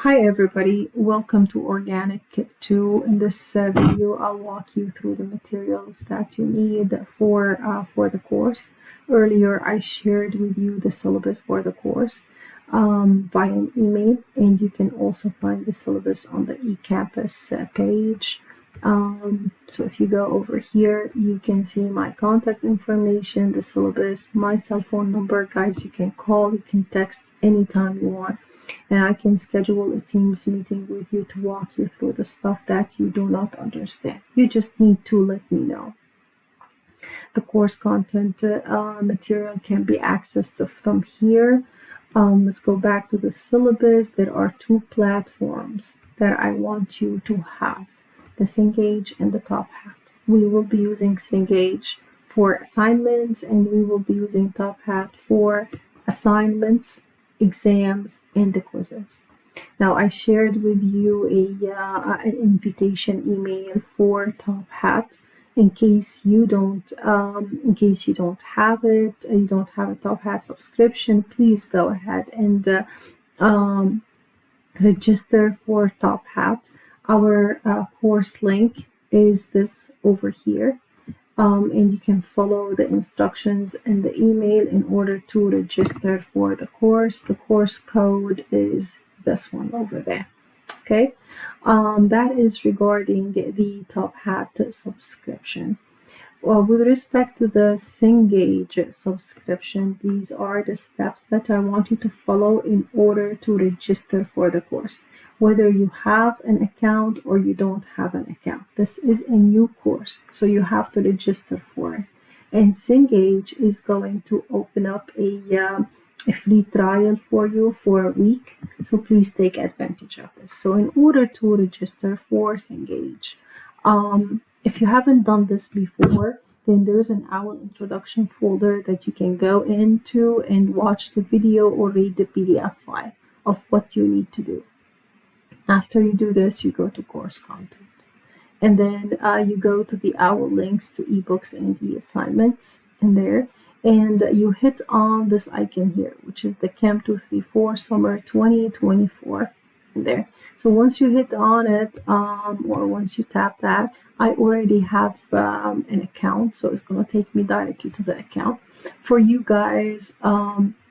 Hi everybody, welcome to Organic 2. In this video, I'll walk you through the materials that you need for the course. Earlier, I shared with you the syllabus for the course by an email, and you can also find the syllabus on the eCampus page. So if you go over here, you can see my contact information, the syllabus, my cell phone number. Guys, you can call, you can text anytime you want, and I can schedule a Teams meeting with you to walk you through the stuff that you do not understand. You just need to let me know. The course content material can be accessed from here. Let's go back to the syllabus. There are two platforms that I want you to have: the Cengage and the Top Hat. We will be using Cengage for assignments, and we will be using Top Hat for assignments, exams, and the quizzes. Now, I shared with you an invitation email for Top Hat. In case you don't have it, you don't have a Top Hat subscription, please go ahead and register for Top Hat. Our course link is this over here. And you can follow the instructions in the email in order to register for the course. The course code is this one over there. Okay, that is regarding the Top Hat subscription. With respect to the Cengage subscription, these are the steps that I want you to follow in order to register for the course. Whether you have an account or you don't have an account, this is a new course, so you have to register for it. And Cengage is going to open up a free trial for you for a week, so please take advantage of this. So in order to register for Cengage, if you haven't done this before, then there's an OWL introduction folder that you can go into and watch the video or read the PDF file of what you need to do. After you do this, you go to course content, and then you go to the OWL links to ebooks and e-assignments in there, and you hit on this icon here, which is the Camp 234 Summer 2024 in there. So once you hit on it, or once you tap that, I already have an account, so it's going to take me directly to the account. For you guys,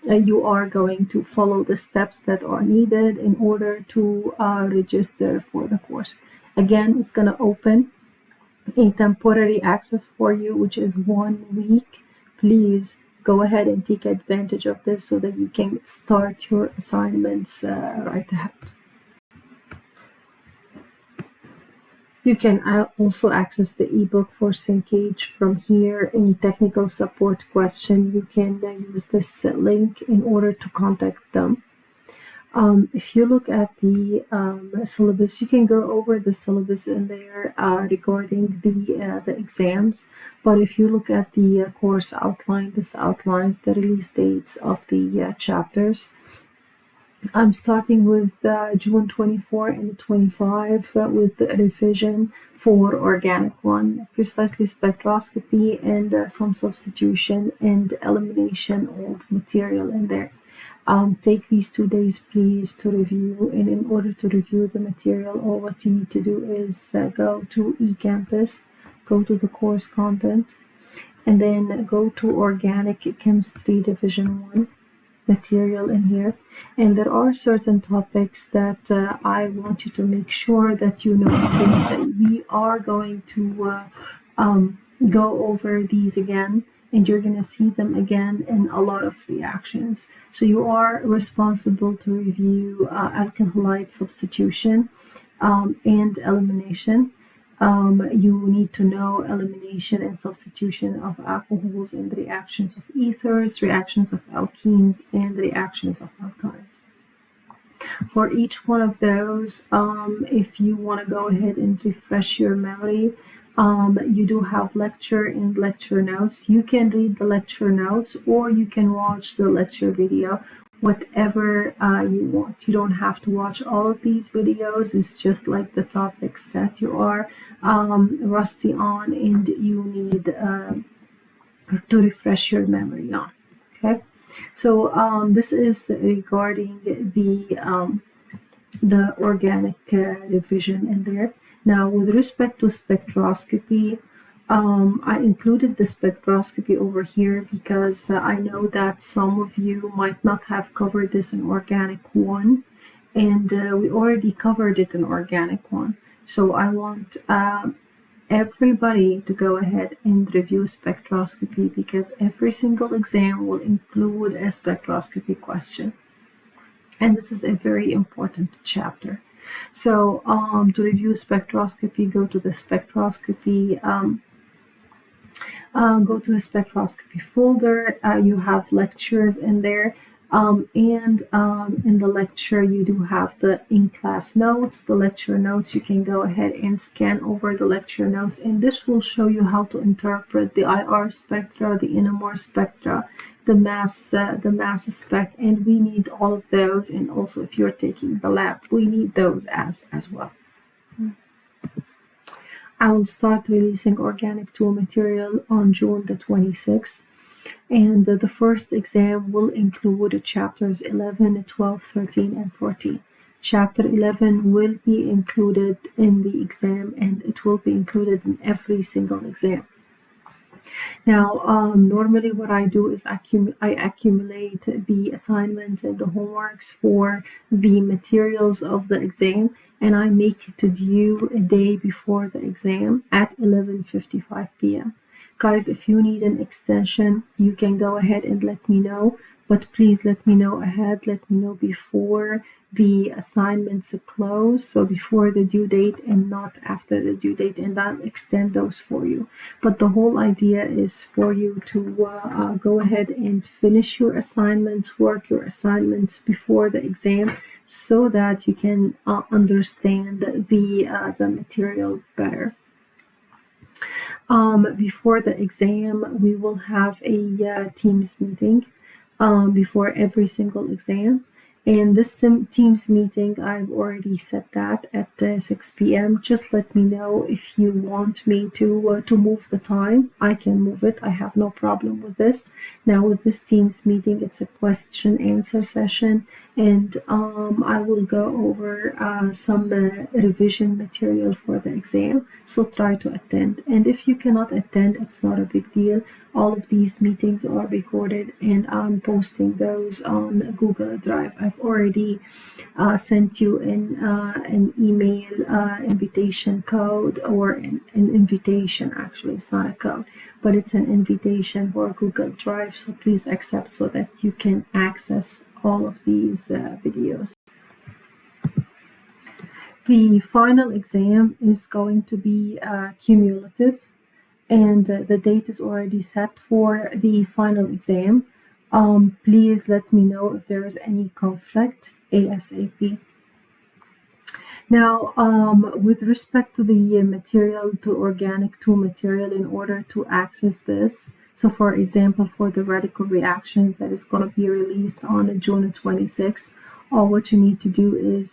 you are going to follow the steps that are needed in order to register for the course. Again, it's going to open a temporary access for you, which is 1 week. Please go ahead and take advantage of this so that you can start your assignments right ahead. You can also access the ebook for Cengage from here. Any technical support question, you can use this link in order to contact them. If you look at the syllabus, you can go over the syllabus in there regarding the exams. But if you look at the course outline, this outlines the release dates of the chapters. I'm starting with June 24 and 25 with the revision for Organic 1, precisely spectroscopy, and some substitution and elimination old material in there. Take these 2 days, please, to review. And in order to review the material, all what you need to do is go to eCampus, go to the course content, and then go to Organic Chemistry Division 1 material in here. And there are certain topics that I want you to make sure that you know, because we are going to go over these again, and you're going to see them again in a lot of reactions. So you are responsible to review alkyl halide substitution and elimination. You need to know elimination and substitution of alcohols and the reactions of ethers, reactions of alkenes, and reactions of alkynes. For each one of those, if you want to go ahead and refresh your memory, you do have lecture and lecture notes. You can read the lecture notes or you can watch the lecture video, whatever you want. You don't have to watch all of these videos. It's just like the topics that you are rusty on and you need to refresh your memory on. Okay, so this is regarding the the organic revision in there. Now, with respect to spectroscopy, I included the spectroscopy over here because I know that some of you might not have covered this in Organic 1, and we already covered it in Organic 1. So I want everybody to go ahead and review spectroscopy because every single exam will include a spectroscopy question. And this is a very important chapter. So to review spectroscopy, go to the spectroscopy folder. You have lectures in there. And in the lecture, you do have the in-class notes, the lecture notes. You can go ahead and scan over the lecture notes, and this will show you how to interpret the IR spectra, the NMR spectra, the mass spec, and we need all of those. And also, if you're taking the lab, we need those as well. I will start releasing Organic 2 material on June the 26th. And the first exam will include chapters 11, 12, 13, and 14. Chapter 11 will be included in the exam, and it will be included in every single exam. Now, normally what I do is I accumulate the assignments and the homeworks for the materials of the exam, and I make it due a day before the exam at 11:55 p.m. Guys, if you need an extension, you can go ahead and let me know, but please let me know ahead, let me know before the assignments close, so before the due date and not after the due date, and I'll extend those for you. But the whole idea is for you to go ahead and finish your assignments, work your assignments before the exam, so that you can understand the material better. Before the exam, we will have a Teams meeting before every single exam. And this Teams meeting, I've already set that at 6 p.m. Just let me know if you want me to move the time. I can move it. I have no problem with this. Now, with this Teams meeting, it's a question answer session, and I will go over some revision material for the exam. So try to attend. And if you cannot attend, it's not a big deal. All of these meetings are recorded, and I'm posting those on Google Drive. I've already sent you an email invitation code, or an invitation. Actually, it's not a code, but it's an invitation for Google Drive. So please accept so that you can access all of these videos. The final exam is going to be cumulative, and the date is already set for the final exam. Please let me know if there is any conflict ASAP. Now, with respect to the material, to Organic 2 material, in order to access this, so for example, for the radical reactions that is going to be released on June 26th, all what you need to do is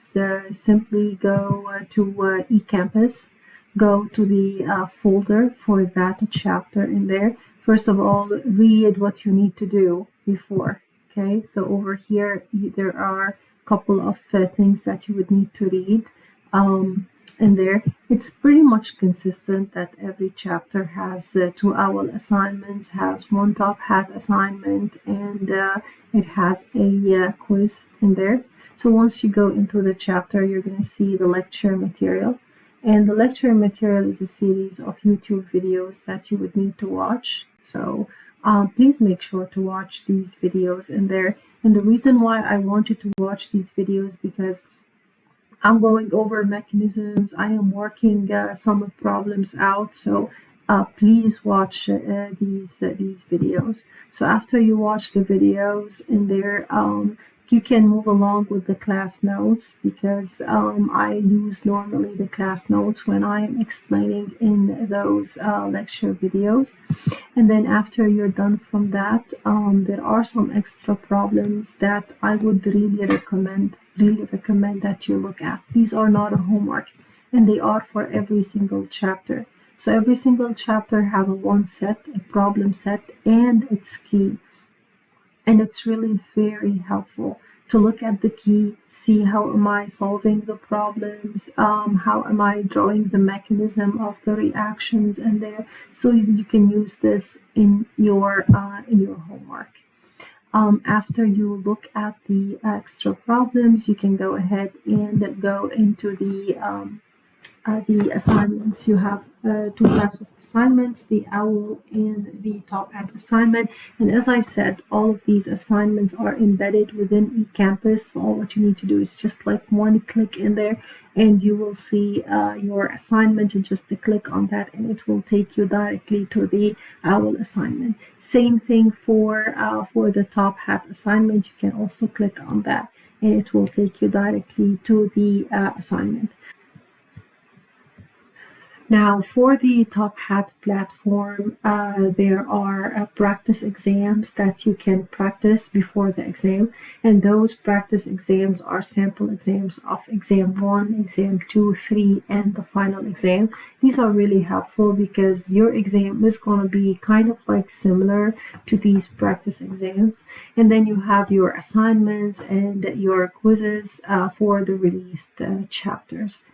simply go to eCampus, go to the folder for that chapter in there. First of all, read what you need to do before. Okay, so over here there are a couple of things that you would need to read in there. It's pretty much consistent that every chapter has 2 hour assignments, has one top hat assignment, and it has a quiz in there. So once you go into the chapter, you're going to see the lecture material. And the lecture material is a series of YouTube videos that you would need to watch. So please make sure to watch these videos in there. And the reason why I want you to watch these videos, because I'm going over mechanisms. I am working some problems out. So please watch these videos. So after you watch the videos in there, you can move along with the class notes, because I use normally the class notes when I'm explaining in those lecture videos. And then after you're done from that, there are some extra problems that I would really recommend that you look at. These are not a homework, and they are for every single chapter. So every single chapter has one set, a problem set, and it's key. And it's really very helpful to look at the key, see how am I solving the problems, how am I drawing the mechanism of the reactions in there, so you can use this in your homework. After you look at the extra problems, you can go ahead and go into the assignments. You have two types of assignments, the OWL and the top hat assignment. And as I said, all of these assignments are embedded within eCampus. So all what you need to do is just like one click in there and you will see your assignment, and just to click on that and it will take you directly to the OWL assignment. Same thing for the top hat assignment. You can also click on that and it will take you directly to the assignment. Now, for the Top Hat platform, there are practice exams that you can practice before the exam, and those practice exams are sample exams of exam 1, exam 2, 3, and the final exam. These are really helpful because your exam is going to be kind of like similar to these practice exams, and then you have your assignments and your quizzes for the released chapters.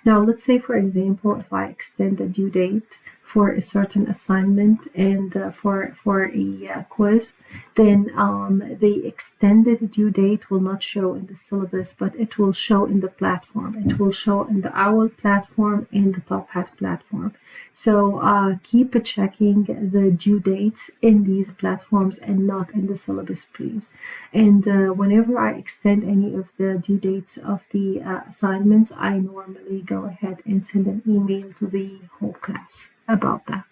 Now, let's say, for example, if I extend the due date for a certain assignment and for a quiz, then the extended due date will not show in the syllabus, but it will show in the platform. It will show in the OWL platform and the Top Hat platform. So keep checking the due dates in these platforms and not in the syllabus, please. And whenever I extend any of the due dates of the assignments, I normally go ahead and send an email to the whole class about that.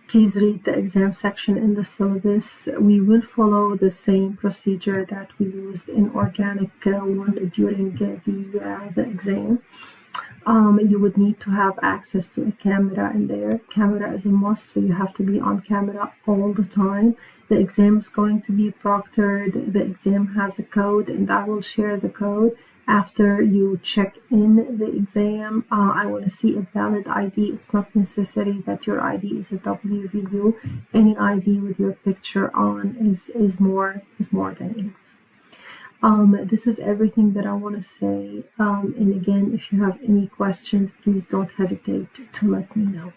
Please read the exam section in the syllabus. We will follow the same procedure that we used in Organic 1 during the exam. You would need to have access to a camera in there. Camera is a must, so you have to be on camera all the time. The exam is going to be proctored. The exam has a code, and I will share the code. After you check in the exam, I want to see a valid ID. It's not necessary that your ID is a WVU. Any ID with your picture on is more than enough. This is everything that I want to say. And again, if you have any questions, please don't hesitate to let me know.